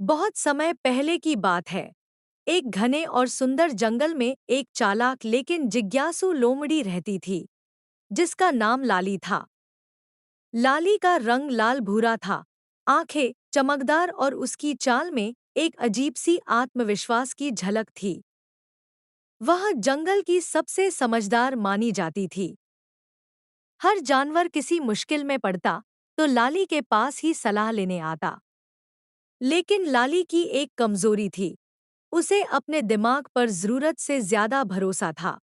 बहुत समय पहले की बात है। एक घने और सुंदर जंगल में एक चालाक लेकिन जिज्ञासु लोमड़ी रहती थी, जिसका नाम लाली था। लाली का रंग लाल भूरा था, आंखें चमकदार और उसकी चाल में एक अजीब सी आत्मविश्वास की झलक थी। वह जंगल की सबसे समझदार मानी जाती थी। हर जानवर किसी मुश्किल में पड़ता तो लाली के पास ही सलाह लेने आता। लेकिन लाली की एक कमजोरी थी, उसे अपने दिमाग पर जरूरत से ज्यादा भरोसा था।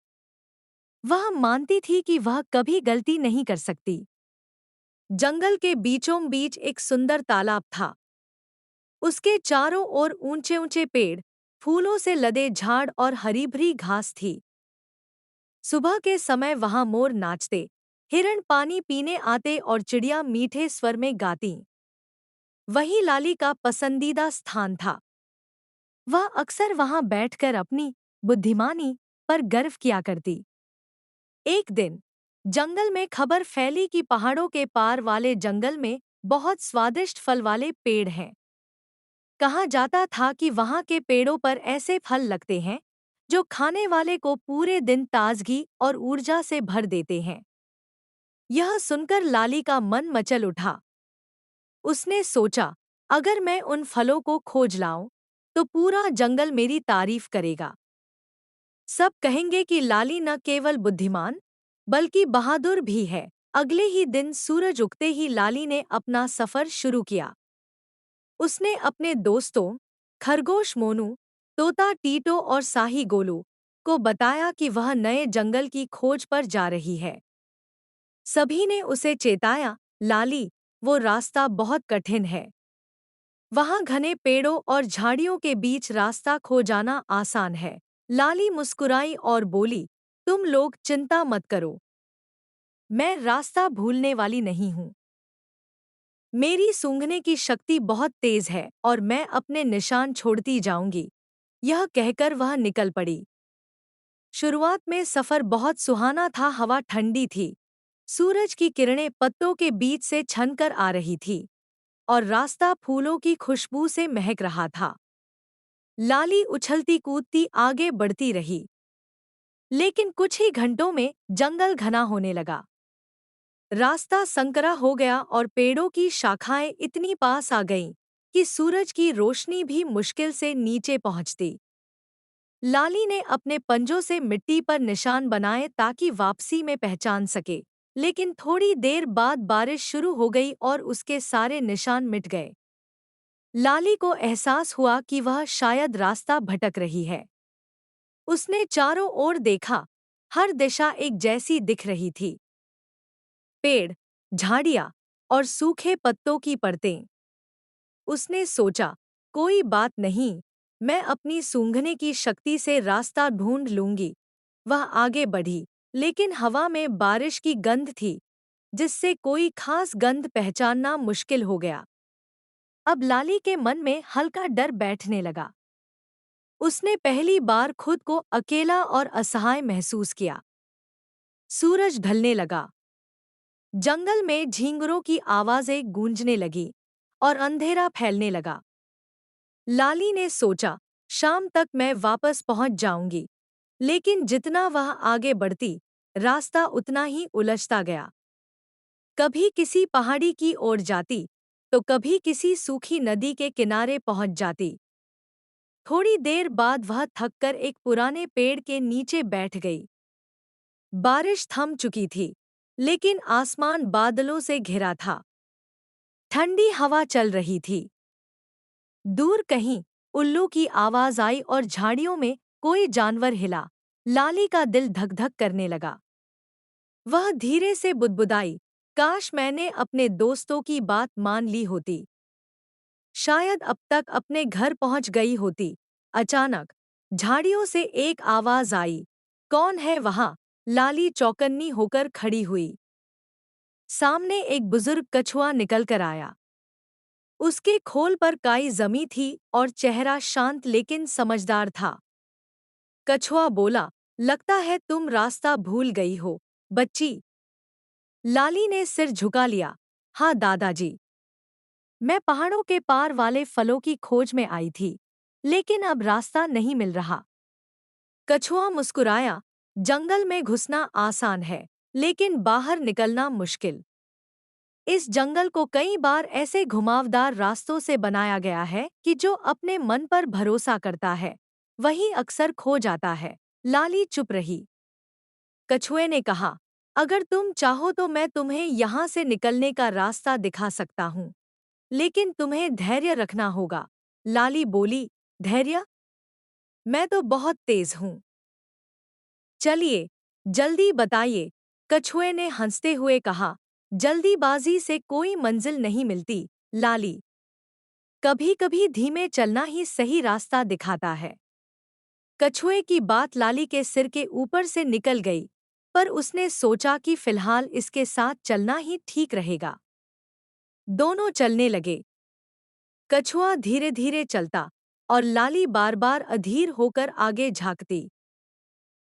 वह मानती थी कि वह कभी गलती नहीं कर सकती। जंगल के बीचों बीच एक सुंदर तालाब था। उसके चारों ओर ऊंचे ऊंचे पेड़, फूलों से लदे झाड़ और हरी भरी घास थी। सुबह के समय वहां मोर नाचते, हिरण पानी पीने आते और चिड़िया मीठे स्वर में गाती। वही लाली का पसंदीदा स्थान था। वह अक्सर वहां बैठकर अपनी बुद्धिमानी पर गर्व किया करती। एक दिन जंगल में खबर फैली कि पहाड़ों के पार वाले जंगल में बहुत स्वादिष्ट फल वाले पेड़ हैं। कहा जाता था कि वहां के पेड़ों पर ऐसे फल लगते हैं जो खाने वाले को पूरे दिन ताजगी और ऊर्जा से भर देते हैं। यह सुनकर लाली का मन मचल उठा। उसने सोचा, अगर मैं उन फलों को खोज लाऊं, तो पूरा जंगल मेरी तारीफ करेगा। सब कहेंगे कि लाली न केवल बुद्धिमान बल्कि बहादुर भी है। अगले ही दिन सूरज उगते ही लाली ने अपना सफर शुरू किया। उसने अपने दोस्तों खरगोश मोनू, तोता टीटो और साही गोलू को बताया कि वह नए जंगल की खोज पर जा रही है। सभी ने उसे चेताया, लाली, वो रास्ता बहुत कठिन है। वहां घने पेड़ों और झाड़ियों के बीच रास्ता खो जाना आसान है। लाली मुस्कुराई और बोली, तुम लोग चिंता मत करो, मैं रास्ता भूलने वाली नहीं हूँ। मेरी सूंघने की शक्ति बहुत तेज है और मैं अपने निशान छोड़ती जाऊंगी। यह कहकर वह निकल पड़ी। शुरुआत में सफर बहुत सुहाना था। हवा ठंडी थी, सूरज की किरणें पत्तों के बीच से छनकर आ रही थी और रास्ता फूलों की खुशबू से महक रहा था। लाली उछलती कूदती आगे बढ़ती रही। लेकिन कुछ ही घंटों में जंगल घना होने लगा। रास्ता संकरा हो गया और पेड़ों की शाखाएं इतनी पास आ गईं कि सूरज की रोशनी भी मुश्किल से नीचे पहुंचती। लाली ने अपने पंजों से मिट्टी पर निशान बनाए ताकि वापसी में पहचान सके। लेकिन थोड़ी देर बाद बारिश शुरू हो गई और उसके सारे निशान मिट गए। लाली को एहसास हुआ कि वह शायद रास्ता भटक रही है। उसने चारों ओर देखा, हर दिशा एक जैसी दिख रही थी। पेड़, झाड़ियाँ और सूखे पत्तों की परतें। उसने सोचा, कोई बात नहीं, मैं अपनी सूंघने की शक्ति से रास्ता ढूंढ लूंगी। वह आगे बढ़ी, लेकिन हवा में बारिश की गंध थी, जिससे कोई खास गंध पहचानना मुश्किल हो गया। अब लाली के मन में हल्का डर बैठने लगा। उसने पहली बार खुद को अकेला और असहाय महसूस किया। सूरज ढलने लगा। जंगल में झींगुरों की आवाजें गूंजने लगी और अंधेरा फैलने लगा। लाली ने सोचा, शाम तक मैं वापस पहुंच जाऊंगी। लेकिन जितना वह आगे बढ़ती, रास्ता उतना ही उलझता गया। कभी किसी पहाड़ी की ओर जाती, तो कभी किसी सूखी नदी के किनारे पहुंच जाती। थोड़ी देर बाद वह थककर एक पुराने पेड़ के नीचे बैठ गई। बारिश थम चुकी थी, लेकिन आसमान बादलों से घिरा था। ठंडी हवा चल रही थी। दूर कहीं उल्लू की आवाज आई और झाड़ियों में कोई जानवर हिला। लाली का दिल धक धक करने लगा। वह धीरे से बुदबुदाई, काश मैंने अपने दोस्तों की बात मान ली होती। शायद अब तक अपने घर पहुंच गई होती। अचानक झाड़ियों से एक आवाज आई, कौन है वहां? लाली चौकन्नी होकर खड़ी हुई। सामने एक बुजुर्ग कछुआ निकल कर आया। उसके खोल पर काई जमी थी और चेहरा शांत लेकिन समझदार था। कछुआ बोला, लगता है तुम रास्ता भूल गई हो, बच्ची। लाली ने सिर झुका लिया, हाँ दादाजी, मैं पहाड़ों के पार वाले फलों की खोज में आई थी, लेकिन अब रास्ता नहीं मिल रहा। कछुआ मुस्कुराया, जंगल में घुसना आसान है, लेकिन बाहर निकलना मुश्किल। इस जंगल को कई बार ऐसे घुमावदार रास्तों से बनाया गया है कि जो अपने मन पर भरोसा करता है, वही अक्सर खो जाता है। लाली चुप रही। कछुए ने कहा, अगर तुम चाहो तो मैं तुम्हें यहाँ से निकलने का रास्ता दिखा सकता हूँ, लेकिन तुम्हें धैर्य रखना होगा। लाली बोली, धैर्य? मैं तो बहुत तेज हूँ। चलिए, जल्दी बताइए। कछुए ने हंसते हुए कहा, जल्दीबाजी से कोई मंजिल नहीं मिलती, लाली। कभी कभी धीमे चलना ही सही रास्ता दिखाता है। कछुए की बात लाली के सिर के ऊपर से निकल गई, पर उसने सोचा कि फिलहाल इसके साथ चलना ही ठीक रहेगा। दोनों चलने लगे। कछुआ धीरे धीरे चलता और लाली बार बार अधीर होकर आगे झांकती।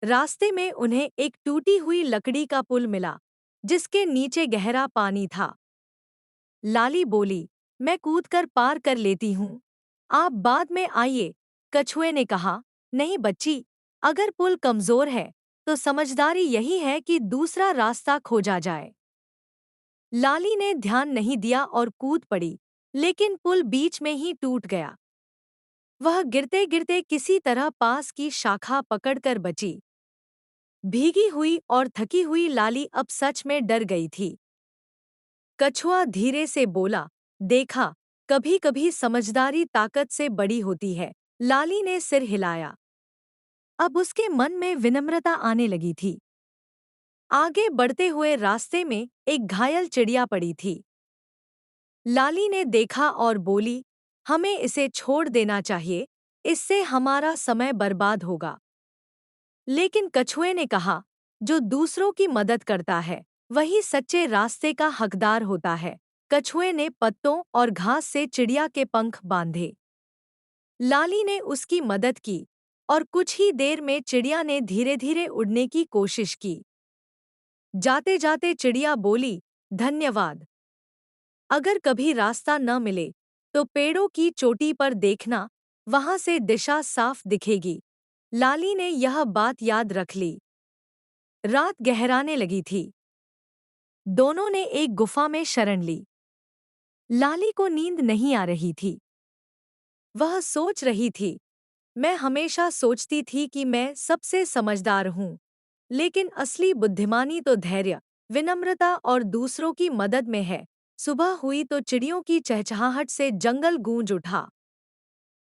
रास्ते में उन्हें एक टूटी हुई लकड़ी का पुल मिला, जिसके नीचे गहरा पानी था। लाली बोली, मैं कूदकर पार कर लेती हूँ। आप बाद में आइए। कछुए ने कहा, नहीं बच्ची, अगर पुल कमजोर है तो समझदारी यही है कि दूसरा रास्ता खोजा जाए। लाली ने ध्यान नहीं दिया और कूद पड़ी, लेकिन पुल बीच में ही टूट गया। वह गिरते गिरते किसी तरह पास की शाखा पकड़कर बची। भीगी हुई और थकी हुई लाली अब सच में डर गई थी। कछुआ धीरे से बोला, देखा, कभी कभी समझदारी ताकत से बड़ी होती है। लाली ने सिर हिलाया। अब उसके मन में विनम्रता आने लगी थी। आगे बढ़ते हुए रास्ते में एक घायल चिड़िया पड़ी थी। लाली ने देखा और बोली, हमें इसे छोड़ देना चाहिए, इससे हमारा समय बर्बाद होगा। लेकिन कछुए ने कहा, जो दूसरों की मदद करता है, वही सच्चे रास्ते का हकदार होता है। कछुए ने पत्तों और घास से चिड़िया के पंख बांधे। लाली ने उसकी मदद की और कुछ ही देर में चिड़िया ने धीरे धीरे उड़ने की कोशिश की। जाते जाते चिड़िया बोली, धन्यवाद। अगर कभी रास्ता न मिले तो पेड़ों की चोटी पर देखना, वहां से दिशा साफ दिखेगी। लाली ने यह बात याद रख ली। रात गहराने लगी थी। दोनों ने एक गुफा में शरण ली। लाली को नींद नहीं आ रही थी। वह सोच रही थी, मैं हमेशा सोचती थी कि मैं सबसे समझदार हूँ, लेकिन असली बुद्धिमानी तो धैर्य, विनम्रता और दूसरों की मदद में है। सुबह हुई तो चिड़ियों की चहचहाहट से जंगल गूंज उठा।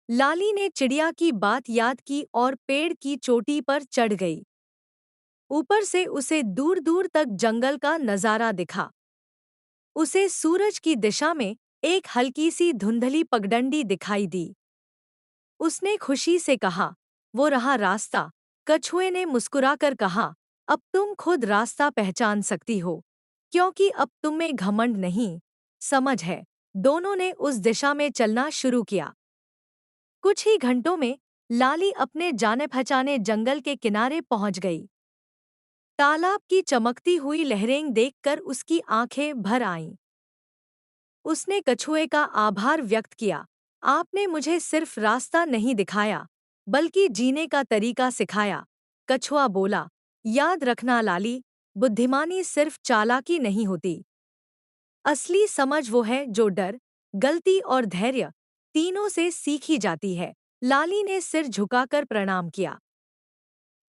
लाली ने चिड़िया की बात याद की और पेड़ की चोटी पर चढ़ गई। ऊपर से उसे दूर दूर तक जंगल का नजारा दिखा। उसे सूरज की दिशा में एक हल्की सी धुंधली पगडंडी दिखाई दी। उसने खुशी से कहा, वो रहा रास्ता। कछुए ने मुस्कुराकर कहा, अब तुम खुद रास्ता पहचान सकती हो, क्योंकि अब तुम में घमंड नहीं, समझ है। दोनों ने उस दिशा में चलना शुरू किया। कुछ ही घंटों में लाली अपने जाने पहचाने जंगल के किनारे पहुंच गई। तालाब की चमकती हुई लहरें देखकर उसकी आंखें भर आईं। उसने कछुए का आभार व्यक्त किया, आपने मुझे सिर्फ रास्ता नहीं दिखाया, बल्कि जीने का तरीका सिखाया। कछुआ बोला, याद रखना लाली, बुद्धिमानी सिर्फ चालाकी नहीं होती। असली समझ वो है जो डर, गलती और धैर्य तीनों से सीखी जाती है। लाली ने सिर झुकाकर प्रणाम किया।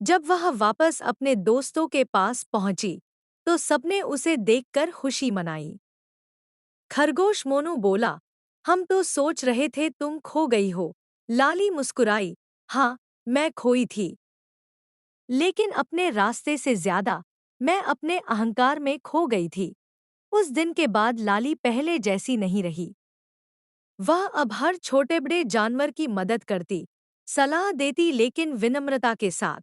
जब वह वापस अपने दोस्तों के पास पहुंची, तो सबने उसे देखकर खुशी मनाई। खरगोश मोनू बोला, हम तो सोच रहे थे तुम खो गई हो। लाली मुस्कुराई, हाँ, मैं खोई थी, लेकिन अपने रास्ते से ज्यादा मैं अपने अहंकार में खो गई थी। उस दिन के बाद लाली पहले जैसी नहीं रही। वह अब हर छोटे बड़े जानवर की मदद करती, सलाह देती, लेकिन विनम्रता के साथ।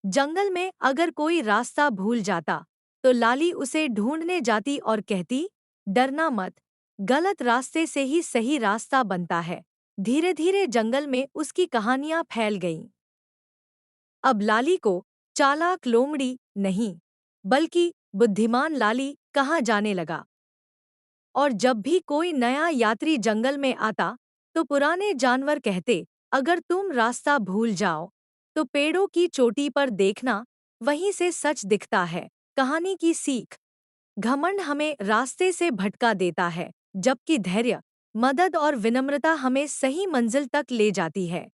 जंगल में अगर कोई रास्ता भूल जाता, तो लाली उसे ढूंढने जाती और कहती, डरना मत, गलत रास्ते से ही सही रास्ता बनता है। धीरे धीरे जंगल में उसकी कहानियां फैल गईं। अब लाली को चालाक लोमड़ी नहीं, बल्कि बुद्धिमान लाली कहा जाने लगा। और जब भी कोई नया यात्री जंगल में आता, तो पुराने जानवर कहते, अगर तुम रास्ता भूल जाओ, तो पेड़ों की चोटी पर देखना, वहीं से सच दिखता है। कहानी की सीख। घमंड हमें रास्ते से भटका देता है, जबकि धैर्य, मदद और विनम्रता हमें सही मंजिल तक ले जाती है।